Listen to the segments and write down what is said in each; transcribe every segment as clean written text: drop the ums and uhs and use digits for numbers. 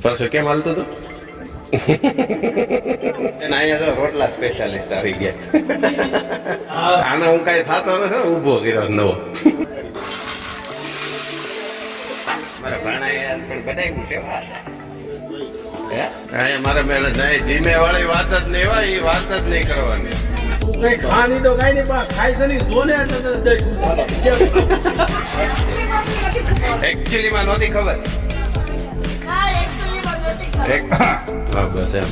પરસો કેમ હાલતું હતું? અહીંયા તો રોટલા સ્પેશિયાલિસ્ટ આવી ગયા. આને હું કઈ થતો નથી, ઊભો કર્યો નવો. મારા ભાણા પણ બનાવ્યું છે વાત. અહીંયા મારે મેળે જાય ધીમે વાળી વાત જ નહીં હોય, એ વાત જ નહીં કરવાની. કઈ ખાવાની તો કઈ નહીં, પણ ખાઈ છે નહીં જોને એકચ્યુઅલી માં નહોતી ખબર. હા બસ એમ.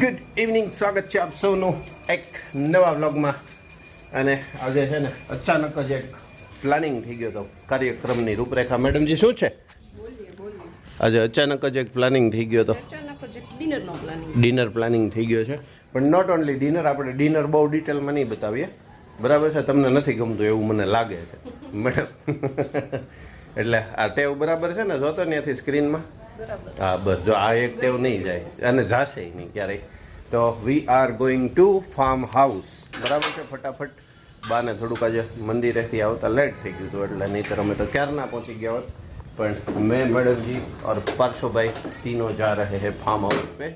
ગુડ ઇવનિંગ, સ્વાગત છે આપ સૌનું એક નવા વ્લોગમાં. અને આજે છે ને અચાનક જ એક પ્લાનિંગ થઈ ગયો હતો કાર્યક્રમની રૂપરેખા. મેડમજી શું છે આજે? અચાનક જ એક પ્લાનિંગ થઈ ગયો હતો, ડિનર પ્લાનિંગ થઈ ગયો છે. પણ નોટ ઓનલી ડિનર, આપણે ડિનર બહુ ડિટેલમાં નહીં બતાવીએ, બરાબર છે? તમને નથી ગમતું એવું મને લાગે છે મેડમ. એટલે આ ટેવ બરાબર છે ને? જોતો ત્યાંથી સ્ક્રીનમાં. હા બસ, જો આ એક ટેવ નહીં જાય અને જાશે નહીં ક્યારેય. તો we are going to farm house, બરાબર છે? ફટાફટ બાને થોડુંક આજે મંદિરેથી આવતા લેટ થઈ ગયું હતું, એટલે નહીંતર અમે તો ક્યારના પહોંચી ગયા હોત. પણ मैं मैडम जी और परसों भाई तीनों जा रहे हैं फार्म हाउस पे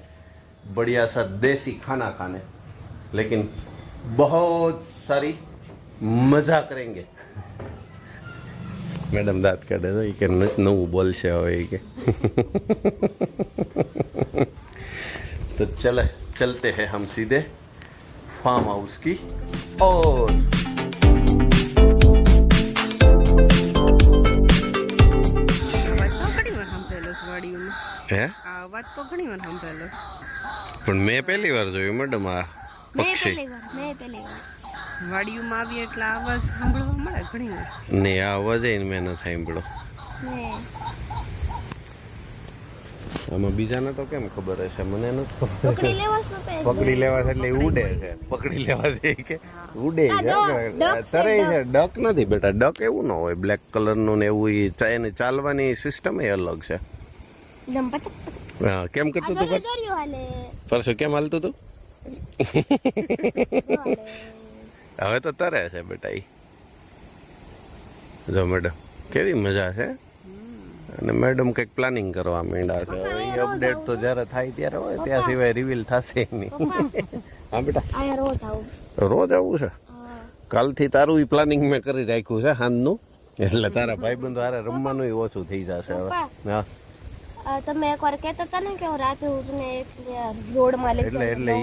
बढ़िया सा देसी खाना खाने, लेकिन बहुत सारी मज़ा करेंगे. मैडम दांत काढ़े तो कि नવું બોલશે હવે કે. तो चलते हैं हम सीधे फार्म हाउस की ओर. વાત તો ઘણી વાર સાંભળેલો, પણ મેં પહેલી વાર જોયું મેડમ આ પક્ષી. વાડીઓમાં આવીએ એટલે અવાજ સાંભળવા મળે ઘણી વાર. ને આ અવાજ મેં ન સાંભળ્યો. આમાં બીજાને તો કેમ ખબર હશે, મને નથી ખબર. પકડી લેવા છે એટલે ઉડે છે. પકડી લેવા છે કે ઉડે છે, તરે છે. ડક નથી બેટા, ડક એવું ન હોય બ્લેક કલરનું ને એવું. એની ચાલવાની સિસ્ટમ એ અલગ છે. હા, કેમ કરતું તું પરસો? કેમ હાલતું તું? હવે તો તરે છે બેટા. જો મેડમ કેવી મજા છે. અને મેડમ કંઈક પ્લાનિંગ કરવા માંડ્યા છે. હવે એ અપડેટ તો જ્યારે થાય ત્યારે હોય, ત્યાં સિવાય રિવીલ થશે નહીં. હા બેટા, રોજ આવું છે? કાલથી તારું એ પ્લાનિંગ મેં કરી રાખ્યું છે સાંજનું, એટલે તારા ભાઈબંધો હારે રમવાનું ઓછું થઈ જશે હવે. હા, તમે એકવાર કહેતા હતા ને કે હું રાતે ઉઠીને રોડમાં લઈ જાઉં. એટલે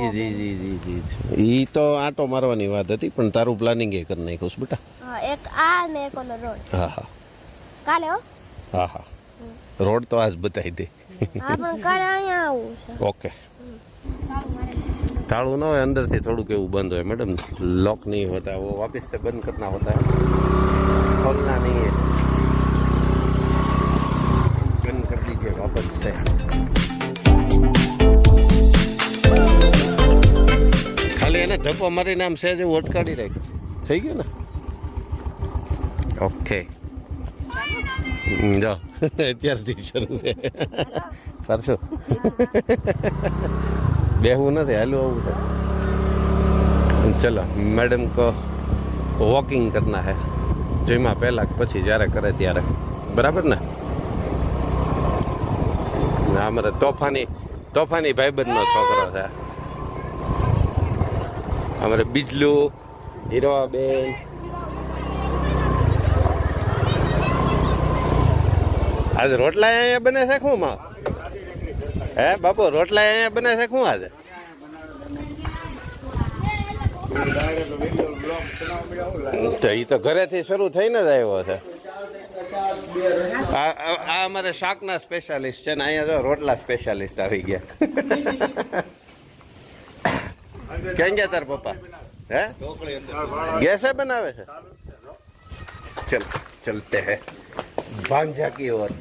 ઈ તો આંટો મારવાની વાત હતી, પણ તારું પ્લાનિંગ એ કરી નાખ્યું છે બેટા. એક આ ને એક ઓલો રોડ. હા હા કાલે હો. હા હા, રોડ તો આજ બતાવી દે. હા પણ કાલે અહીંયા આવું છે. ઓકે. તાળું ના હોય અંદરથી થોડુંક એવું બંધ હોય મેડમ, लॉक नहीं होता, वो वापस से बंद करना होता है, खोलना नहीं है. बंद कर दीजिए वापस से. ખાલી એને ધપ્પો મારીને આમ સહેજ એવું અટકાડી રાખ્યું. થઈ ગયું ને? ઓકે. જો અત્યારથી શરૂ છે. કરશો બેહવું નથી, હાલું આવું છે. ચલો, મેડમ કો વોકિંગ કરના હે, જેમાં પહેલાં પછી જ્યારે કરે ત્યારે, બરાબર ને? અમારે તોફાની ભાઈબંધનો છોકરો છે અમારે બીજલું, હીરોબેન. આજે રોટલા અહીંયા બને છે શું માં? હે બાપુ, રોટલા અહીંયા બને છે શું આજે? તો એ તો ઘરેથી શરૂ થઈને જ આવ્યો છે. આ અમારે શાકના સ્પેશિયાલિસ્ટ છે ને, અહીંયા જો રોટલા સ્પેશિયાલિસ્ટ આવી ગયા. ક્યાં ગયા તાર પપ્પા? હે ગેસે બનાવે છે? ચલ ચલતે હે ભાંજા કી ઓર.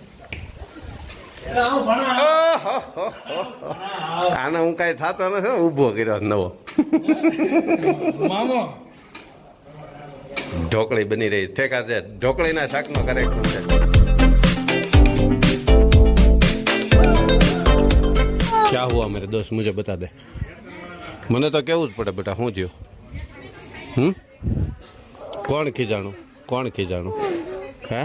આને હું કઈ થતો નથી, ઊભો કર્યો નવો. ઢોકળી બની રહી ઠેકા છે. ઢોકળીના શાકનો કાર્યક્રમ છે. क्या हुआ मेरे दोस्त, मुझे बता दे. મને તો કેવું જ પડે બેટા, શું થયું? કોણ ખીજાણું? હે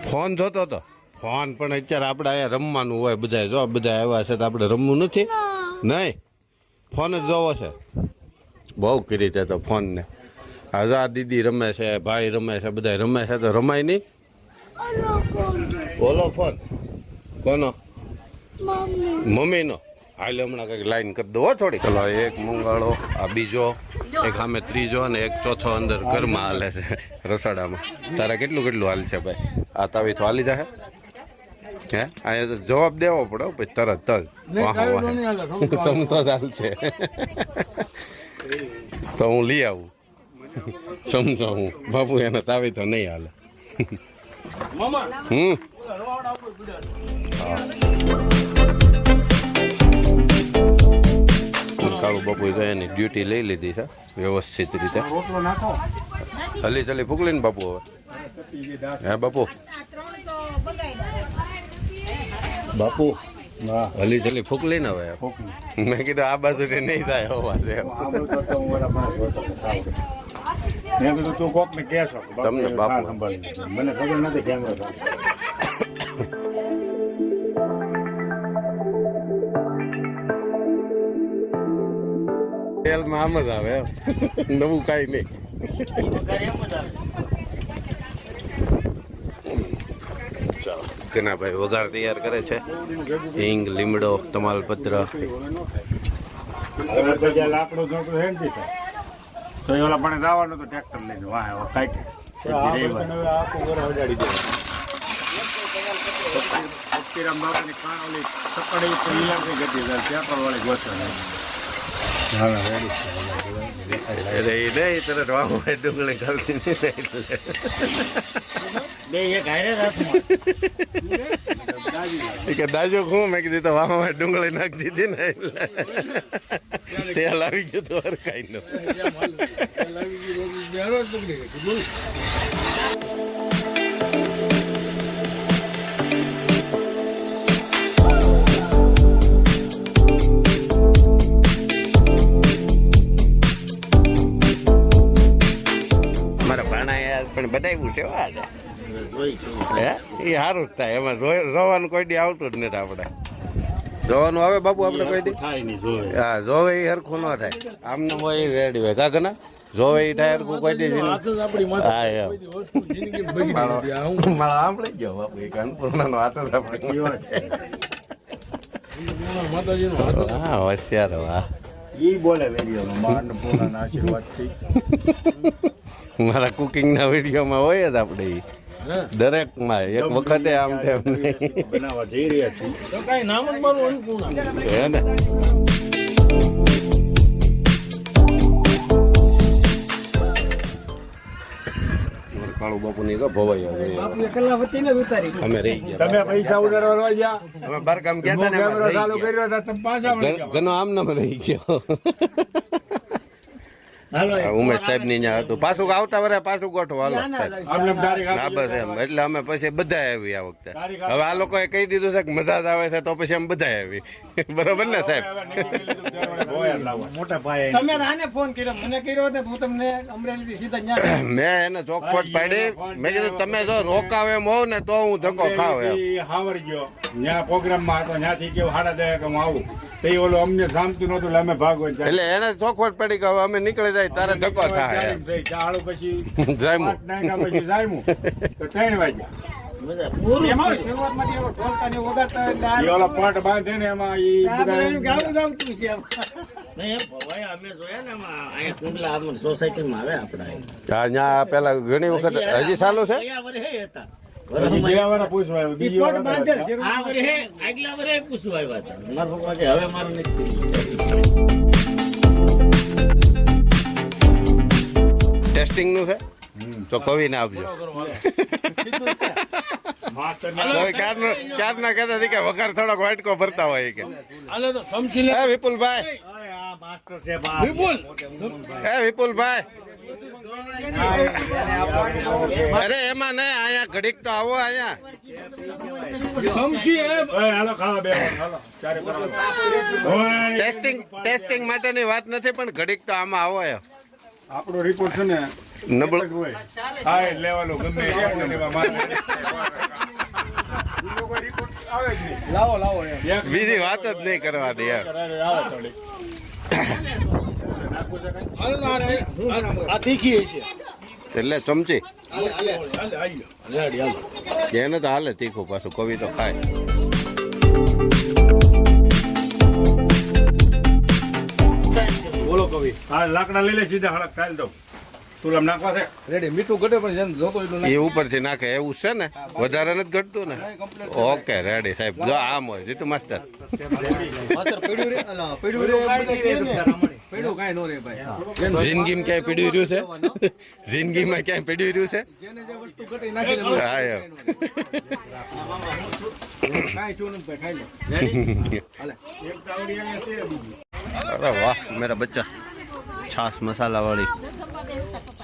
ફોન જોતો હતો ફોન પણ અત્યારે આપણે અહીંયા રમવાનું હોય બધા જો બધા આવ્યા છે તો આપણે રમવું નથી નહીં ફોન જ જોવો છે બહુ કરી છે તો ફોનને આઝાદ દીદી રમે છે ભાઈ રમે છે બધા રમે છે તો રમાય નહીં બોલો ફોન કોનો મમ્મીનો હાલ હમણાં કંઈક લાઈન કરી દો થોડી ચલો એક મંગાળો આ બીજો એક સામે ત્રીજો અને એક ચોથો અંદર ઘરમાં હાલે છે રસોડામાં તારે કેટલું હાલ છે ભાઈ આ તાવી તો હાલી જાય હે અહીંયા તો જવાબ દેવો પડે પછી તરત જ સમતો ચાલશે તો હું લઈ આવું સમજો હું બાપુ એને તાવી તો નહીં હાલે કાળુ બાપુ તો એની ડ્યુટી લઈ લીધી છે વ્યવસ્થિત રીતે હલી ચલી ફૂકલી ને બાપુ હવે હે બાપુ હલી ચલી ફૂકલી ને હવે મેં કીધું આ બાજુ નહીં થાય અવાજ તું કોક ને કહેશો તમને બાપુ મને ખબર નથી કેમ તેલમાં આમ જ આવે નવું કાંઈ નહીં ચાલો કનાભાઈ વઘાર તૈયાર કરે છે હિંગ લીમડો તમાલપત્ર લાકડું જોતું હે ને તો એ ઓલા પણ જવાનું તો ટ્રેક્ટર લઈને વાહ કાઢે સતીરામ બાપાની ઓલી સકડી તૈયાર થઈ ગઈ પેપર વાળી ગોઠવ અરે એ નહીં તરત વાહ ડુંગળી કરતી કે દાજો હું મેં કીધી તો વાહ ડુંગળી નાખી દીધી ને એટલે તેલ આવી ગયું તો હરખાઈ નો પણ બનાવ્યું છે હે એ સારું જ થાય એમાં જોવાનું કોઈ દી આવતું જ નથી આપણે જોવાનું આવે બાપુ આપણે કોઈ દી હા જોવે એ હરખું ન થાય આમને હોય રેડી હોય કાકા ના જોવે એ થાય હરખું કોઈ દી હા એમ મારા સાંભળી ગયો બાપુ એક અન્નપૂર્ણાનો હાથ જ આપણે હા હોશિયાર વાહ ઈ બોલે વિડીયોમાં પૂર્ણ આશીર્વાદથી મારા કુકિંગના વિડીયોમાં હોય જ આપણે દરેકમાં એક વખતે આમ તેમ બનાવવા જઈ રહ્યા છીએ તો કઈ નામ જ મારું અન્નપૂર્ણા હે ને કાળુ બાપુની તો ભવાઈ અમે રહી ગયા તમે પૈસા ઉડાડવા ગયા અમે બાર કામ ગયા હતા ને ચાલુ કર્યો હતા તમે પાછા ઘણો આમ નામ રહી ગયો ઉમેશ સાહેબ ની ત્યાં હતું પાછું આવતા વરે પાછું ગોઠવો હાલો હા બસ એમ એટલે અમે પછી બધા આવી આ વખતે હવે આ લોકોએ કહી દીધું છે કે મજા જ આવે છે તો પછી અમે બધા આવી બરોબર ને સાહેબ મોટા ભાઈ તમે આને ફોન કર્યો મને કર્યો તો હું તમને અમરેલીથી સીધા ન્યા મેં એને ચોખવટ પાડી મેં કીધું તમે જો રોકાવ એમ હોવ ને તો હું ધક્કો ખાવ એમ હાવર ગયો ત્યાં પ્રોગ્રામમાં હતો ત્યાંથી કેવું 10:30 કે હું આવું તે ઓલો અમને સામતું નતું એટલે અમે ભાગવા એટલે એને ચોખવટ પડી કે હવે અમે નીકળી જાય તારે ધક્કો થાય ચાળો પછી જાયમું પછી જાયમું તો 3 વાગ્યા પેલા ઘણી વખત હજી ચાલુ છે ટેસ્ટિંગ નું છે તો કવિને આપજો ક્યારના કહેતા હતી કે વઘાર થોડોક વાટકો ભરતા હોય કે વિપુલભાઈ વિપુલભાઈ અરે એમાં નહીં અહીંયા ઘડીક તો આવો અહીંયા ટેસ્ટિંગ માટેની વાત નથી પણ ઘડીક તો આમાં આવો આપણો રિપોર્ટ છે ને નબળો હોય હાઈ લેવલો ગમે એક લેવા મારે કોઈ રિપોર્ટ આવે જ નહીં લાવો એમ બીજી વાત જ નહીં કરવાની યાર. આવે થોડી આ તીખી છે એટલે ચમચી એને તો હાલે તીખું પાછું કવિ તો ખાય. બોલો કવિ હા લાકડા લઈ લે સીધા હળક ખાઈ દઉં તુલમ નાખવા છે રેડી મીઠું ઘટે પણ જેને જોતો એટલું એ ઉપરથી નાખે એવું છે ને વધારે નથી ઘટતું ને. ઓકે રેડી સાહેબ જો આમ હોય જીતુ માસ્ટર. પડ્યું કાંઈ નો રે ભાઈ જિંદગીમાં ક્યાંય પીડ્યું રહ્યું છે? જિંદગીમાં ક્યાંય પીડ્યું રહ્યું છે? જેને જે વસ્તુ ઘટે નાખી દે હા એમ. કાંઈ છું નથી ભાઈ ખાઈ લો હાલે અરે વાહ મેરા બચ્ચા. છાસ મસાલા વાળી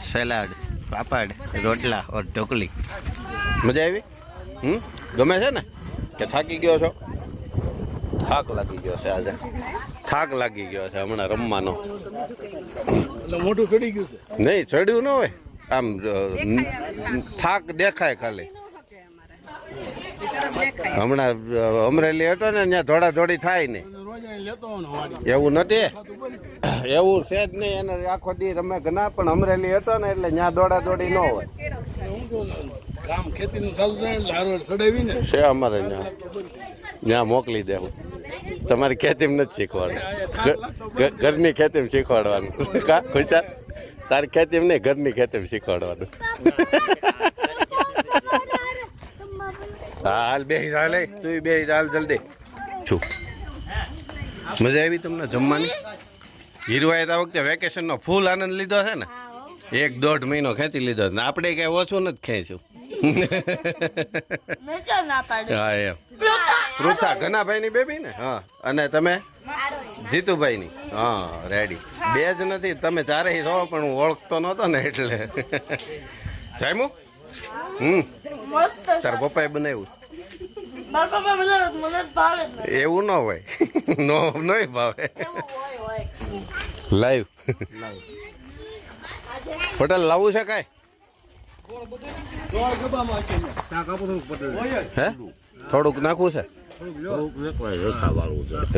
સલાડ પાપડ રોટલા ઓર ઢોકલી. મજા આવી? ગમે છે ને કે થાકી ગયો છો? થાક લાગી ગયો છે આજે. થાક લાગી ગયો છે હમણાં રમવાનો. એટલે મોટું ચડી ગયું છે નહીં ચડ્યું ન હોય આમ થાક દેખાય ખાલી. હમણાં અમરેલી હતો ને ત્યાં દોડા દોડી થાય નહીં રોજ અહીં લેતો હોઉં ને વાડી એવું નથી. એવું છે જ નહીં. એને આખો દી રમે ઘણા પણ અમરેલી હતો ને એટલે ત્યાં દોડા દોડી ન હોય. હું તો કામ ખેતીનું ચાલુ થાય એટલે હારો ચડાવી ને છે અમારે ત્યાં મોકલી દેવું. તમારી ખેતીમાં નથી શીખવાડવાનું, ઘરની ખેતીમાં શીખવાડવાનું. કા ખુશા તારી ખેતીમાં નહીં ઘરની ખેતીમાં શીખવાડવાનું. હા હાલ બેસી ચાલે તું બેસી ચાલ જલ્દી. છું મજા આવી તમને જમવાની? હીરવાએ આ વખતે વેકેશનનો ફૂલ આનંદ લીધો છે ને. 1-1.5 મહિનો ખેંચી લીધો છે ને આપણે કઈ ઓછું નથી ખેંચ્યું. હા એમ પૃથા ઘનાભાઈની બેબી ને. હા અને તમે જીતુભાઈની. હા રેડી. બે જ નથી તમે ચારેય છો પણ હું ઓળખતો નહોતો ને એટલે. જામ્યું? તાર પપ્પાએ બનાવ્યું? એવું ન હોય. નો નહીં ભાવે. લાઈવ પટેલ લાવવું છે કાંઈ? હે થોડુંક નાખવું છે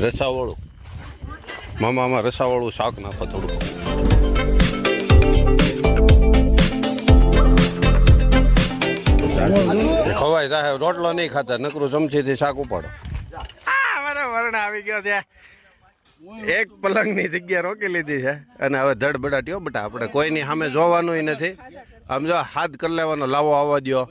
રસાવાળું. મામા આમાં રસાવાળું શાક નાખો થોડુંક. ખવાય સાહેબ રોટલો નહીં ખાતા નકરું ચમચીથી શાક ઉપાડો. મારા વરણ આવી ગયો છે. એક પલંગની જગ્યા રોકી લીધી છે અને હવે ધડબડાટ્યો બટા આપણે કોઈની સામે જોવાનું નથી. આમ જો હાથ કરી લેવાનો લાવો આવવા દો.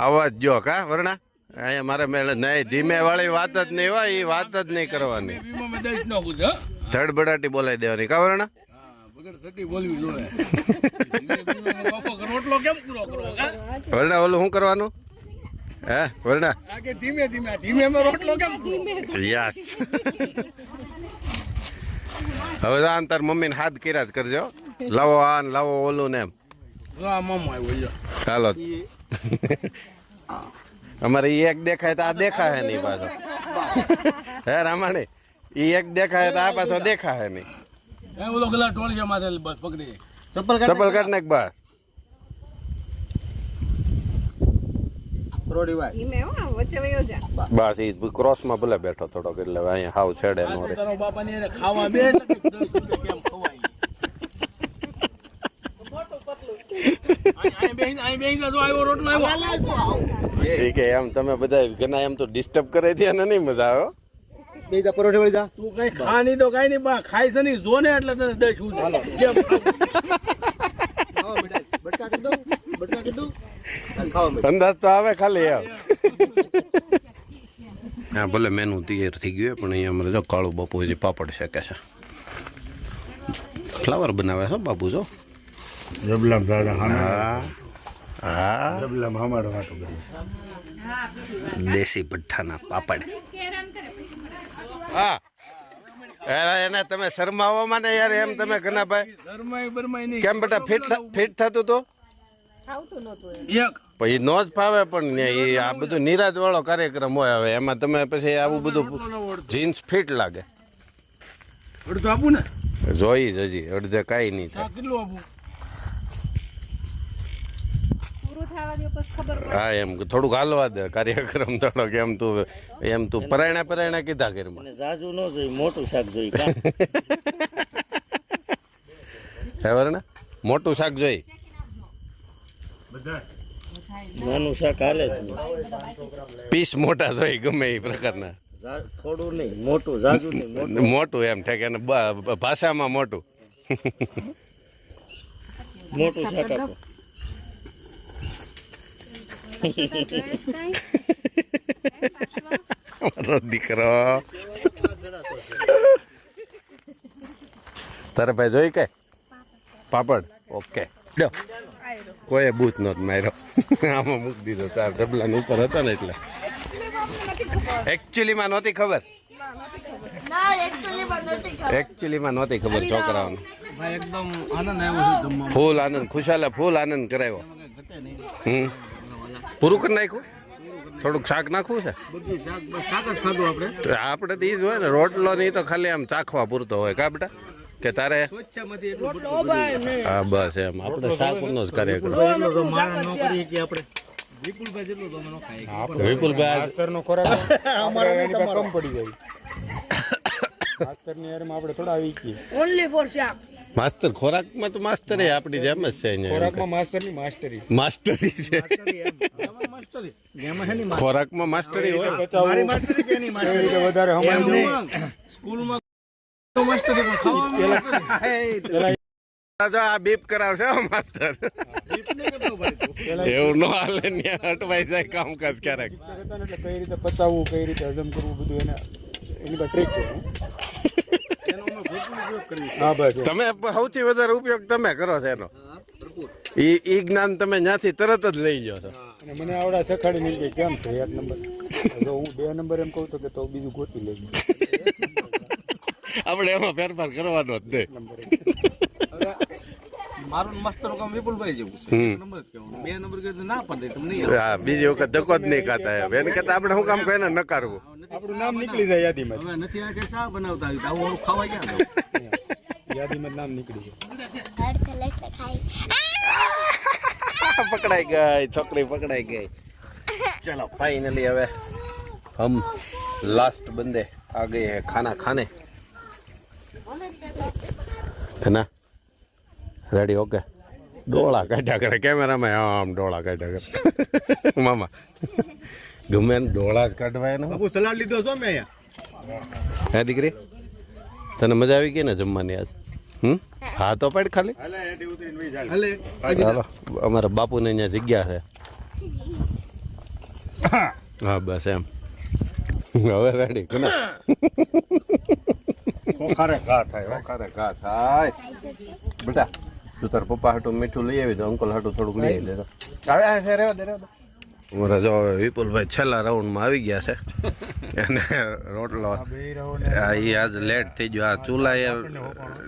આવવા જ દો કા વરણા. અહીંયા મારે મેળ નહીં ધીમે વાળી વાત જ નહીં હોય એ વાત જ નહીં કરવાની. ધડબડાટી બોલાવી દેવાની કા વરણા. વરણા ઓલું શું કરવાનું હે વરણા? ધીમે ધીમે ધીમે રોટલો કેમ યસ. હવે આમ તાર મમ્મીને હાથ કર્યા જ કરજો. લાવો આ ને લાવો ઓલું ને એમ. ચાલો અમારે ઈ એક દેખાય તો આ દેખાય નહીં પાછો. હે રામાણી ઈ એક દેખાય તો આ પાછો દેખાય નહીં. ચપ્પલ કાઢ નાખ બસ. બસ ઈ ક્રોસમાં ભલે બેઠો થોડોક એટલે અહીંયા હાવ છેડે નો રે. ખાવા બે ઠીક હે એમ તમે બધા ઘણા એમ તો ડિસ્ટર્બ કરે છે અને નહીં મજા આવે. પરોઠે વળી જા તું કઈ ખા નહીં તો કઈ નહીં બા ખાઈ છે નહીં જો ને એટલે તને દઈશ હું. અંદાજ તો આવે ખાલી એમ. હા ભલે મેનુ તૈયાર થઈ ગયું પણ અહીંયા અમારે જો કાળું બાપુજી પાપડ શેકે છે. ફ્લાવર બનાવે છે બાપુ જો. હા હા દેશી ભઠ્ઠાના પાપડ. હા એને તમે શરમાવો મને યાર એમ તમે ઘનાભાઈ કેમ બેટા ફિટ થતું તો પછી નો જ ફાવે પણ એ આ બધું નિરાજ વાળો કાર્યક્રમ હોય હવે એમાં તમે પછી આવું બધું જીન્સ ફિટ લાગે. આપું ને જોઈ જ હજી અડધે કાંઈ નહીં થાય. કેટલું આપું? હા એમ થોડુંક હાલવા દે કાર્યક્રમ થોડોક એમ તું પરાયણા કીધા ઘરમાં ઝાઝુ ન જોઈ, મોટું શાક જોઈ. ખબર ને મોટું શાક જોઈ નાનું શાક હાલે જ. પીસ મોટા જોઈ ગમે એ પ્રકારના થોડું નહીં, મોટું. ઝાઝુ નહીં, મોટું એમ થાય કે ભાષામાં મોટું મોટું શાક આપો. મારો દીકરો તારે ભાઈ જોઈ કે પાપડ ઓકે લ્યો કોઈ બૂથ નહોતો માર્યો આમાં મૂકી દીધો તાર ડબલાની ઉપર હતો ને એટલે એકચ્યુઅલીમાં નહોતી ખબર છોકરાઓને એકદમ આનંદ આવ્યો છે જમવામાં. ફૂલ આનંદ ખુશાલે ફૂલ આનંદ કરાવ્યો પૂરું કરી નાખ્યું થોડુંક શાક નાખવું છે બધું શાક જ ખાધું આપણે. તો આપણે તો એ જ હોય ને રોટલો નહીં તો ખાલી આમ ચાખવા પૂરતો હોય કા બેટા કે તારે સ્વચ્છામાંથી એટલું બધું. હા બસ એમ આપણે શાકનો જ કાર્યક્રમ એટલો તો મારા ન કરીએ કે આપણે. વિપુલભાઈ જેટલું તો અમે ન ખાઈએ. વિપુલભાઈ માસ્તરનો ખોરાક આપણે એની પર કમ પડી જાય. માસ્તરની હારમાં આપણે થોડા આવી છીએ. માસ્તર ખોરાકમાં તો માસ્તર એ આપણી જેમ જ છે અહીંયા ખોરાકમાં માસ્તરની માસ્ટરી. માસ્ટરી છે ખોરાકમાં માસ્ટરી હોય મારી માસ્ટરી કે એની એવી રીતે વધારે હમાય નહીં. સ્કૂલમાં માસ્ટરી પણ ખાવામાં માસ્ટરી. જો આ બીપ કરાવશે હો માસ્તર એવું ન હાલે ને અટવાઈ જાય કામકાજ ક્યારેક હતા ને એટલે કઈ રીતે પચાવવું, કઈ રીતે હજમ કરવું બધું એની પર ટ્રીક છે. હા બસ તમે સૌથી વધારે ઉપયોગ તમે કરો છો એનો ઈ જ્ઞાન તમે ત્યાંથી તરત જ લઈ જાઓ છો અને મને આવડા સખાડી નહીં કે કેમ છે 1 નંબર. જો હું 2 નંબર એમ કહું તો કે તો બીજું ગોતી લેજો. આપણે એમાં ફેરફાર કરવાનો જ નહીં મારું માસ્તરનું કામ વિપુલભાઈ જેવું છે. એક નંબર જ કહેવાનું. 2 નંબર કહે તો ના પડે તમને નહીં આવે. હા બીજી વખત ધક્કો જ નહીં ખાતા એમ એને કરતા આપણે શું કામ કોઈને નકારવું આપણું નામ નીકળી જાય યાદીમાં. હવે નથી આ કે શા બનાવતા હોય તો આવું આવું ખાવા ક્યાં દઉં? યાદીમાં જ નામ નીકળી જાય. પકડાઈ ગઈ છોકરી પકડાઈ ગઈ ચલો ફાઇનલી હવે હમ લાસ્ટ બંદે आ गए हैं खाना खाने है ना रेडी हो गए डोला काटा करे कैमरा में आम डोला काटा करे मामा गमे डोला काटवाय ने બાબુ સલાડ લીધો છો મે અહીંયા હે દીકરી તને મજા આવી ગઈ ને જમવાની આજ હા તો પડ ખાલી હાલે ચાલો અમારા બાપુને અહીંયા જગ્યા છે હા બસ એમ હવે રેડી કોને ખોખારે ઘા થાય. ખારે ઘા થાય બેટા તું તાર પપ્પા હાટું મીઠું લઈ આવી તો અંકલ હાટું થોડુંક લઈ આવી દેતો હવે રહેવા દે અમારા જો વિપુલભાઈ છેલ્લા રાઉન્ડમાં આવી ગયા છે અને રોટલો એ આજ લેટ થઈ ગયો આ ચૂલાએ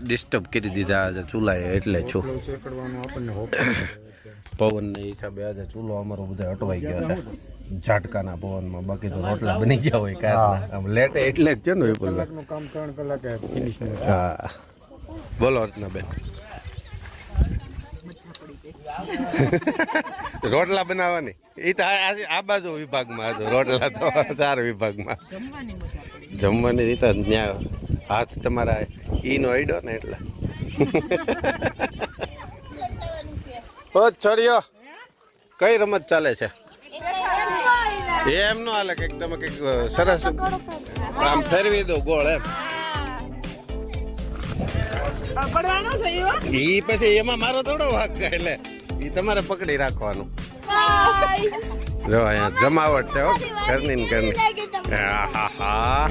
ડિસ્ટર્બ કરી દીધા આજે ચૂલાએ એટલે છું પવનના હિસાબે આજે ચૂલો અમારો બધા અટવાઈ ગયો છે ઝાટકાના પવનમાં બાકી તો રોટલા બની ગયા હોય કાંઈ આમ લેટ એટલે જ છે ને વિપુલભાઈ કામ 3 કલાકે ફિનિશ. હા બોલો અર્ચનાબેન રોટલા બનાવવાની એ તો આ બાજુ વિભાગમાં હતો રોટલા તો 4 વિભાગમાં જમવાની રીતે ત્યાં હાથ તમારા ઈનો અડ્યો ને એટલે ઓ છોડીઓ કઈ રમત ચાલે છે એમ નો હાલે કંઈક તમે કંઈક સરસ આમ ફેરવી દો ગોળ એમ ઈ પછી એમાં મારો થોડો વાંક છે એટલે ઈ તમારે પકડી રાખવાનું જો અહીંયા જમાવટ છે હો ઘરની ને ઘરની હા હા હા